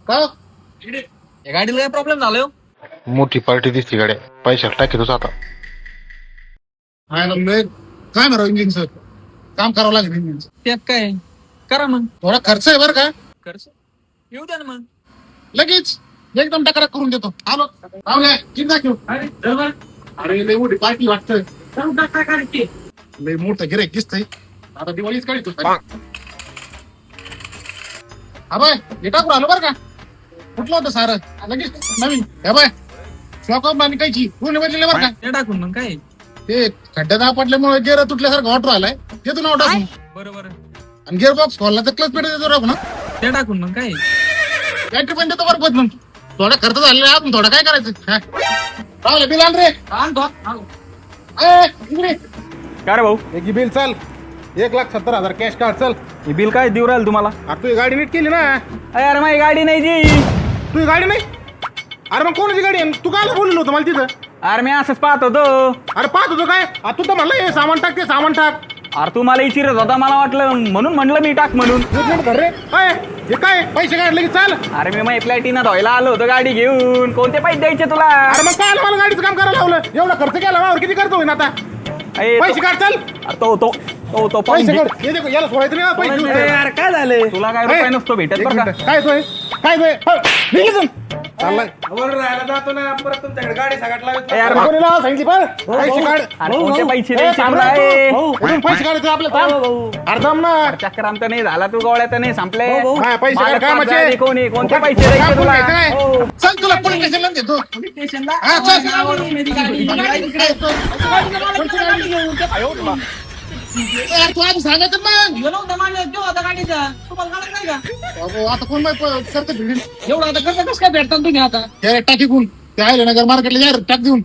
का या गाडीला काय प्रॉब्लेम झालाय हो? मोठी पार्टी दिसती गाड्या पैशाला टाकीतोच आता. काय म्हणा इंजिनचं काम करावं लागेल इंजिनचं. त्यात काय करा मग. थोडा खर्च आहे बरं का. खर्च येऊ द्या ना मग. लगेच एकदम टकराक करून देतो. आलो राहुल्या चिंता घेऊ. अरे लय मोठी पार्टी वाटतं. लय मोठं गिऱ्हाईक दिसतंय. आता दिवाळीच काढतो. हा बाय हे टाकून आलो बरं का. कुठलं होतं सारं लगेच नवीन हे बाय शॉकअप आणि कायची पूर्ण बदलले बरं का. ते टाकून मग काय ते खड्ड्यात आपटल्यामुळे गेअर तुटल्यासारखं ऑर्डर आलाय ते तू नाव टाकून बरोबर आणि गिअर बॉक्स खोलला तर क्लच पेट देतो राखू ना. ते टाकून मग काय बॅटरी पण देतो बरं मग थोडा खर्च झालेला आहे अजून थोडा काय करायचं. राहुल बिल आण रे. इकडे काय रे भाऊ एक बिल चल 1,70,000 कॅश कार्ड चल. हे बिल काय देऊ राहील तुम्हाला? अरे तू ही गाडी नीट केली ना. अरे माझी गाडी नाही जी. तू ही गाडी नाही. अरे मग कोणाची गाडी आहे तू काय बोललो होतं मला तिथं. अरे मी असंच पाहत होतो. अरे पाहत होतो काय तू तर म्हणलं हे सामान टाक ते सामान टाक. अरे तू मला विचारत होता मला वाटलं म्हणून म्हणलं मी टाक म्हणून. एक मिनिट धर रे. हे काय पैसे काढले की चाल. अरे मी माझी प्लॅटिना धुवायला आलो होतो गाडी घेऊन. कोणते पैसे द्यायचे तुला? अरे मग काय मला गाडीचं काम करायला लावलं एवढा खर्च केला मावर किती खर्च होईल आता. अरे पैसे काढ चल. अरे तो पैसे पैसे काढ. हे देखो याला सोडायचं नाही पैसे देऊन अरे ठेव. यार काय झालं तुला काय रुपये नसतो भेटत एक बरं का? मिनिट. काय सोय निघ इथून. चाललाय ए यार कोणी नाव सांगितली पण पैसे काढ. अरे कोणते पैसे ए, द्यायचे थांब तुला? रे ए, तू. कुठून पैसे काढायचे आपल्या थांब. अरे थांब ना. चक्कर आमचा नाही झाला तू गोळ्यात नाही संपले. हा, पैसे मला काढ काय पाच म्हणजे आधी कोणी कोणते काम पैसे द्यायचे करून तुला? घ्यायचं काय? हो. चल तुला पोलीस स्टेशनला देतो. हा, चल. यार, तू आधी सांगायचं मग. बाबू, आता कोण करतं भिडीन. एवढं आता कसं कसं काय भेटतात तुम्ही आता? टाकी गुण ते आहे नगर मार्केटला टाक देऊन